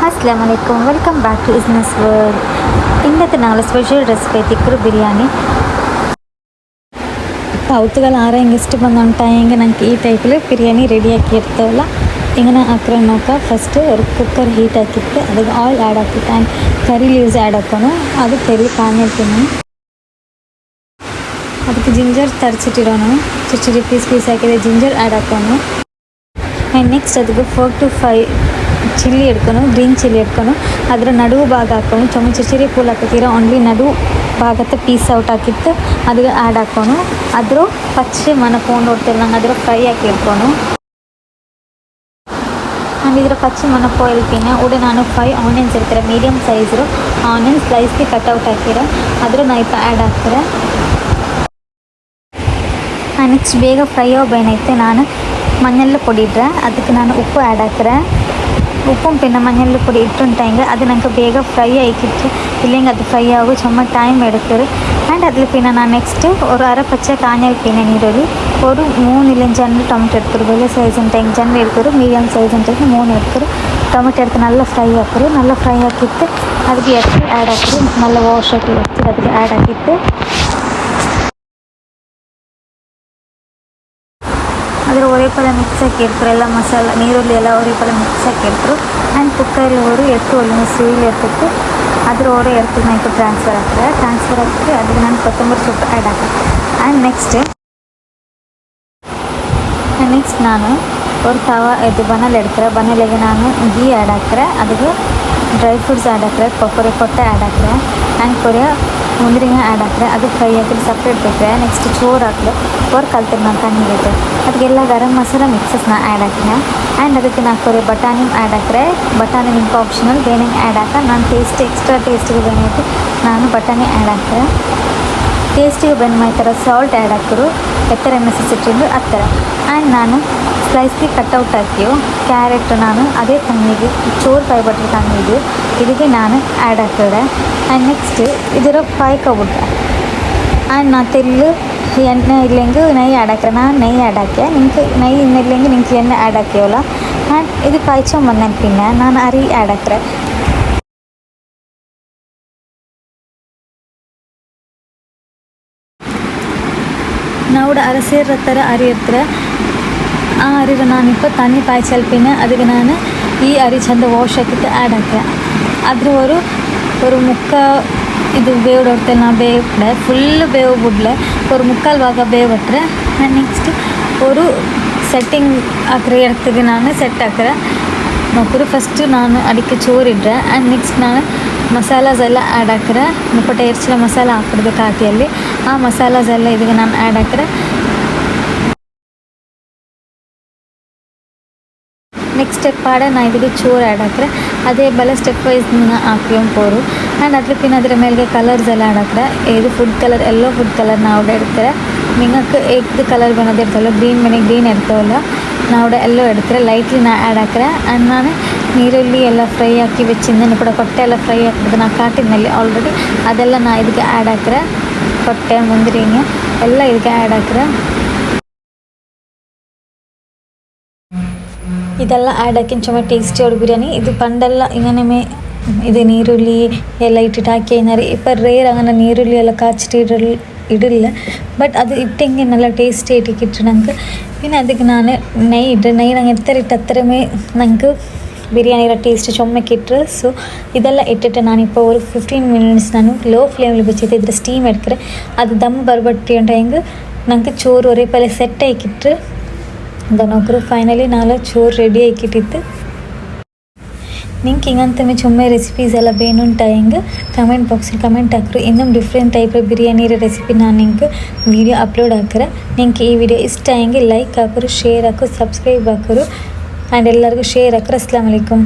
Assalamualaikum, welcome back to Isna's World. ഇന്നത്തെ ഞങ്ങൾ special recipe തിക്കറ് biryani. ಅವತ್ತುಗಳ ಆರೆಂಗೆ ಇಷ್ಟು ಬಂದುಂಟಾಯಂಗೆ ನಂಗೆ ಈ ಟೈಪಲ್ಲಿ ಬಿರಿಯಾನಿ ರೆಡಿಯಾಗಿ ಇರ್ತವಲ್ಲ ಹಿಂಗೆ ಹಾಕ್ರೆ ನೋಕ ಫಸ್ಟ್ ഒരു ಕುಕ್ಕರ್ ಹೀಟ್ ಹಾಕಿತ್ತು ಅದಕ್ಕೆ ಆಯಿಲ್ ಆ್ಯಡ್ ಹಾಕಿತ್ತು ಆ್ಯಂಡ್ ಕರಿ ಲೀವ್ಸ್ ಆ್ಯಡ್ ಹಾಕೋನು ಅದು ಕರಿ ಕಾಣಿರ್ತೀನಿ ಅದಕ್ಕೆ ಜಿಂಜರ್ ತರಿಸಿಟ್ಟಿರೋನು ಚಿಡಿ ಪೀಸ್ ಹಾಕಿದೆ ಜಿಂಜರ್ ಆ್ಯಡ್ ಹಾಕೋನು ಆ್ಯಂಡ್ ನೆಕ್ಸ್ಟ್ ಅದಕ್ಕೆ 4 to 5 ಚಿಲ್ಲಿ ಹಿಡ್ಕೊಂಡು ಗ್ರೀನ್ ಚಿಲ್ಲಿ ಹಿಡ್ಕೊಂಡು ಅದರ ನಡುವು ಭಾಗ ಹಾಕ್ಕೊಂಡು ಚಿರಿ ಪೂಲ್ ಹಾಕಿರೋ ಓನ್ಲಿ ನಡುವು ಭಾಗತ್ತೆ ಪೀಸ್ ಔಟ್ ಹಾಕಿತ್ತು ಅದಕ್ಕೆ ಆ್ಯಡ್ ಹಾಕೋನು ಅದ್ರ ಪಚ್ಚೆ ಮನ ಪೋಂಡು ಹೊಡ್ತಿಲ್ಲ ನಂಗೆ ಅದರ ಫ್ರೈ ಹಾಕಿ ಇಟ್ಕೊಂಡು ಆ್ಯಂಡ್ ಇದರ ಪಚ್ಚೆ ಮನ ಪೋಯಿಲ್ತೀನಿ ಉಡೆ ನಾನು 5 ಆನಿಯನ್ಸ್ ಇರ್ತಾರೆ ಮೀಡಿಯಮ್ ಸೈಜ್ರು ಆನಿಯನ್ ಸ್ಲೈಸ್ಗೆ ಕಟ್ಔಟ್ ಹಾಕಿರೋ ಅದ್ರ ನೈಪ ಆ್ಯಡ್ ಹಾಕ್ತಾರೆ ನೆಕ್ಸ್ಟ್ ಬೇಗ ಫ್ರೈ ಬೇನೈತೆ ನಾನು ಮಣ್ಣೆಲ್ಲ പൊടി ಇಟ್ಟರೆ ಅದಕ್ಕೆ ನಾನು ಉಪ್ಪು ಆ್ಯಡ್ ಹಾಕ್ರೆ ഉപ്പും പിന്നെ മഞ്ഞളും പൊടി ഇട്ടുണ്ടെങ്കിൽ അത് നമുക്ക് വേഗം ഫ്രൈ ആയിക്കിട്ട് ഇല്ലെങ്കിൽ അത് ഫ്രൈ ആകും ചുമ്മാ ടൈം എടുക്കരുത് ആൻഡ് അതിൽ പിന്നെ ഞാൻ നെക്സ്റ്റ് ഒരു അരപ്പച്ച കാഞ്ഞാൽ പിന്നെ നീരൊലി ഒരു 3 ഇല്ലെങ്കിൽ 2 ಟೊಮೆಟೊ എടുക്കರು വലിയ ಸೈಜ್ ಉಂಟೆಂಗೆ 2 എടുക്കರು ಮೀಡಿಯಮ್ ಸೈಜ್ ಉಂಟೆಂಗೆ 3 എടുക്കರು ಟೊಮೆಟೊ എടുത്ത് നല്ല ಫ್ರೈ ಹಾಕರು നല്ല ಫ್ರೈ ಹಾಕಿತ್ತು ಅದಕ್ಕೆ ಎತ್ತಿ ಆ್ಯಡ್ ಹಾಕರು നല്ല ವಾಶ್ ಹಾಕಿ ಎತ್ತಿ ಅದಕ್ಕೆ ಆ್ಯಡ್ ಹಾಕಿತ್ತು ಅದರ ಒರೆಪಲ ಮಿಕ್ಸ್ ಹಾಕಿರ್ತಾರೆ ಎಲ್ಲ ಮಸಾಲ ನೀರುಳ್ಳಿ ಎಲ್ಲ ಒರೆಪಲ ಮಿಕ್ಸ್ ಹಾಕಿರ್ತಾರೆ ಆ್ಯಂಡ್ ಕುಕ್ಕರಿ ಅವರು ಎತ್ತು ಒಳ್ಳೆ ಸೀಲ್ ಇರ್ತಿತ್ತು ಅದ್ರ ಓರೆ ಎತ್ತು ನೈಕು ಟ್ರಾನ್ಸ್ಫರ್ ಹಾಕಿ ಅದಕ್ಕೆ ನಾನು ಕೊತ್ತಂಬರಿ ಸೊಪ್ಪು ಆ್ಯಡ್ ಹಾಕಿ ಆ್ಯಂಡ್ ನೆಕ್ಸ್ಟ್ ನಾನು ஒரு தவா இது பனல் எடுக்கிறேன் பனலிಗೆ ನಾನು ಗೀ ಆ್ಯಡ್ ಹಾಕ್ರೆ ಅದಕ್ಕೆ ಡ್ರೈ ಫ್ರೂಟ್ಸ್ ಆ್ಯಡ್ ಹಾಕ್ರೆ ಕೊಟ್ಟೆ ಆ್ಯಡ್ ಹಾಕ್ರೆ ಆ್ಯಂಡ್ ಕೊರಿಯ ಮುಂದ್ರಿಂಗ ಆ್ಯಡ್ ಹಾಕ್ರೆ ಅದು ಫ್ರೈ ಹಾಕಿ ಸಪ್ರೇಟ್ ಬೇಕ್ರೆ ನೆಕ್ಸ್ಟ್ ಚೋರು ಹಾಕ್ರೆ ಚೋರು ಕಲ್ತಿರಿ ನಾನು ತಣ್ಣಗೆ ಅದಕ್ಕೆಲ್ಲ ಗರಂ ಮಸಾಲ ಮಿಕ್ಸಸ್ನ ಆ್ಯಡ್ ಹಾಕಿನ ಆ್ಯಂಡ್ ಅದಕ್ಕೆ ನಾನು ಕೊರೆ ಬಟಾಣಿ ಆ್ಯಡ್ ಹಾಕ್ರೆ ಬಟಾಣಿ ನಿಮ್ಗೆ ಆಪ್ಷನಲ್ ಬೇನೆಂಗೆ ಆ್ಯಡ್ ಹಾಕ ನಾನು ಎಕ್ಸ್ಟ್ರಾ ಟೇಸ್ಟಿಗೆ ಬೇನೈತೆ ನಾನು ಬಟಾಣಿ ಆ್ಯಡ್ ಹಾಕ್ರೆ ಟೇಸ್ಟಿಗೆ ಬೆಂದು ಈ ಥರ ಸಾಲ್ಟ್ ಆ್ಯಡ್ ಹಾಕರು ಎತ್ತರ ನೆಸೆಸಿಟಿಂದು ಆ ಥರ ಆ್ಯಂಡ್ ನಾನು ಸ್ಲೈಸ್ಗೆ ಕಟ್ಔಟ್ ಹಾಕಿಯು ಕ್ಯಾರೆಟ್ ನಾನು ಅದೇ ತಣ್ಣಿಗೆ ಚೋರು ಫ್ರೈ ಬಟ್ರ್ ತಣ್ಣಿದ್ದು ಇದಕ್ಕೆ ನಾನು ಆ್ಯಡ್ ಹಾಕಿದೆ ಆ್ಯಂಡ್ ನೆಕ್ಸ್ಟ್ ಇದರ ಪಾಯ್ಕೊಬಿಟ್ಟೆ ಆ್ಯಂಡ್ ನಾ ತೆಲ್ಲು ಎಣ್ಣೆ ಇല്ലെങ്കിൽ ನೈ ಆ್ಯಡ್ ಹಾಕ್ರೆ ನಾನು ನೈ ಆ್ಯಡ್ ಹಾಕಿ ನಿಂಗೆ ನೈ ಇನ್ನಿല്ലെങ്കിൽ ನಿಂಗೆ ಎಣ್ಣೆ ಆ್ಯಡ್ ಹಾಕಿವಲ್ಲ ಆ್ಯಂಡ್ ಇದು ಕಾಯ್ಚೊಂಬಂದು പിന്നെ ನಾನು ಅರಿ ಆ್ಯಡ್ ಹಾಕ್ರೆ ನಾವು ಅರಸೇರ ಥರ ಅರಿ ಇರ್ತಾರೆ ಆ ಅರಿದ ನಾನಿപ്പോൾ ತಣ್ಣಿ ಪಾಯ್ಚಲ್ಪಿನ ಅದಕ್ಕೆ ನಾನು ಈ ಅರಿ ಚಂದ ವಾಶ್ ಹಾಕಿಟ್ಟು ಆ್ಯಡ್ ಹಾಕಿ ಅದ್ರ ஒரு ಇದು ಬೇವ್ಡೋಡ್ತೆ ನಾ ಬೇವ್ಬಿಡೆ ಫುಲ್ ಬೇವು ಬಿಡ್ಲೆ ஒரு ಮುಕ್ಕಾಲು ಭಾಗ ಬೇವಟ್ರೆ ನೆಕ್ಸ್ಟ್ ஒரு ಸೆಟ್ಟಿಂಗ್ ಹಾಕ್ರೆ ಎಡ್ತಿಗೆ ನಾನು ಸೆಟ್ ಹಾಕ್ರೆ ನೋಡ್ರಿ ಫಸ್ಟ್ ನಾನು ಅದಕ್ಕೆ ಚೋರಿಡ್ರೆ ಆ್ಯಂಡ್ ನೆಕ್ಸ್ಟ್ ನಾನು ಮಸಾಲಾಸ್ ಎಲ್ಲ ಆ್ಯಡ್ ಹಾಕ್ರೆ ಮುಪ್ಪಟ ಎರ್ಚಿನ ಮಸಾಲ ಹಾಕಿಡ್ಬೇಕು ಹಾಕಿಯಲ್ಲಿ ಆ ಮಸಾಲಾಸ್ ಎಲ್ಲ ಇದಕ್ಕೆ ನಾನು ಆ್ಯಡ್ ಹಾಕ್ರೆ ನೆಕ್ಸ್ಟ್ ಸ್ಟೆಪ್ ಆಡೆ ನಾ ಇದಕ್ಕೆ ಚೋರು ಆ್ಯಡ್ ಹಾಕ್ರೆ ಅದೇ ಬಲ ಸ್ಟೆಪ್ ವೈಸ್ ಹಾಕಿ ಪೋರು ಆ್ಯಂಡ್ ಅದ್ರ ಪಿನ್ ಅದರ ಮೇಲೆಗೆ ಕಲರ್ಸ್ ಎಲ್ಲ ಆ್ಯಡ್ ಹಾಕ್ರೆ ಇದು ಫುಡ್ ಕಲರ್ ಎಲ್ಲೋ ಫುಡ್ ಕಲರ್ ನಾವು ಇಡ್ತಾರೆ ನಿಂಗೆ ಎಗ್ ಕಲರ್ ಬೇನದು ಇರ್ತವಲ್ಲ ಗ್ರೀನ್ ಬೇನೆ ಗ್ರೀನ್ ಇರ್ತಾವಲ್ಲ ನಾವು ಎಲ್ಲೋ ಇಡ್ತಾರೆ ಲೈಟ್ಲಿ ನಾ ಆ್ಯಡ್ ಹಾಕ್ರೆ ಆ್ಯಂಡ್ ನಾನು ನೀರುಳ್ಳಿ ಎಲ್ಲ ಫ್ರೈ ಹಾಕಿ ಬೆಚ್ಚಿಂದ ಕೂಡ ಕೊಟ್ಟೆ ಎಲ್ಲ ಫ್ರೈ ಹಾಕಿದ್ದು ನಾ ಕಾಟಿನಲ್ಲಿ ಆಲ್ರೆಡಿ ಅದೆಲ್ಲ ನಾ ಇದಕ್ಕೆ ಆ್ಯಡ್ ಹಾಕ್ರೆ ಕೊಟ್ಟೆ ಮುಂದ್ರಿಂಗೆ ಎಲ್ಲ ಇದಕ್ಕೆ ಆ್ಯಡ್ ಹಾಕ್ರೆ ಇದೆಲ್ಲ ಆ್ಯಡ್ ಹಾಕಿ ಚೊಮ್ಮ ಟೇಸ್ಟಿ ಅವ್ರ ಬಿರಿಯಾನಿ ಇದು ಪಂಡೆಲ್ಲ ಹಿಂಗನೆ ಇದು ನೀರುಳ್ಳಿ ಎಲ್ಲ ಇಟ್ಟಿಟ್ಟು ಹಾಕಿ ಏನಾರು ಇಪ್ಪರ್ ರೇರ್ അങ്ങനെ ನೀರುಳ್ಳಿ ಎಲ್ಲ ಕಾಚಿಟ್ಟು ಇಡಿಲ್ಲ ಬಟ್ ಅದು ಇಟ್ಟಂಗೆ നല്ല ಟೇಸ್ಟಿ ಇಟ್ಟಿಟ್ಟು ನಂಗೆ പിന്നെ ಅದಕ್ಕೆ ನಾನು ನೈ ನಂಗೆ ಎತ್ತರಿಟ್ಟು ಹತ್ತಿರಮೇ ನಂಗೆ ಬಿರಿಯಾನಿರ ಟೇಸ್ಟ್ ಚೊಮ್ಮಕ್ಕಿಟ್ರೆ ಸೊ ಇದೆಲ್ಲ ಇಟ್ಟಿಟ್ಟು ನಾನಿപ്പോൾ ഒരു 15 minutes ನಾನು ಲೋ ಫ್ಲೇಮಿൽ വെച്ചിട്ട് ಇದ್ರ ಸ್ಟೀಮ್ എടുക്കರೆ ಅದು ದಮ್ ಬರ್ಬಟ್ಟಿ ಹೆಂಗೆ ನಂಗೆ ಚೋರು ಒರೆ ಪಲೆ ಸೆಟ್ ಆಕಿಟ್ರೆ ಅದನ್ನೊಬ್ಬರು ಫೈನಲಿ ನಾಳೆ ಚೋರು ರೆಡಿ ಆಕಿಟ್ಟಿತ್ತು ನಿಂಗೆ ಹಿಂಗಂತಮೇ ಚೊಮ್ಮೆ ರೆಸಿಪೀಸ್ ಎಲ್ಲ ಬೇನುಂಟಾ ಹೆಂಗೆ ಕಮೆಂಟ್ ಬಾಕ್ಸಲ್ಲಿ ಕಮೆಂಟ್ ಹಾಕ್ರು ಇನ್ನೂ ಡಿಫ್ರೆಂಟ್ ಟೈಪ್ ಬಿರಿಯಾನಿ ರೆಸಿಪಿ ನಾನು ನಿಂಗೆ ವೀಡಿಯೋ ಅಪ್ಲೋಡ್ ಹಾಕ್ರೆ ನಿಂಗೆ ಈ ವಿಡಿಯೋ ಇಷ್ಟ ಹೆಂಗೆ ಲೈಕ್ ಹಾಕೋರು ಶೇರ್ ಹಾಕೋರು ಸಬ್ಸ್ಕ್ರೈಬ್ ಹಾಕೋರು ಆ್ಯಂಡ್ ಎಲ್ಲರಿಗೂ ಶೇರ್ ಹಾಕೋರು ಅಸ್ಸಲಾಮು ಅಲೈಕುಮ್.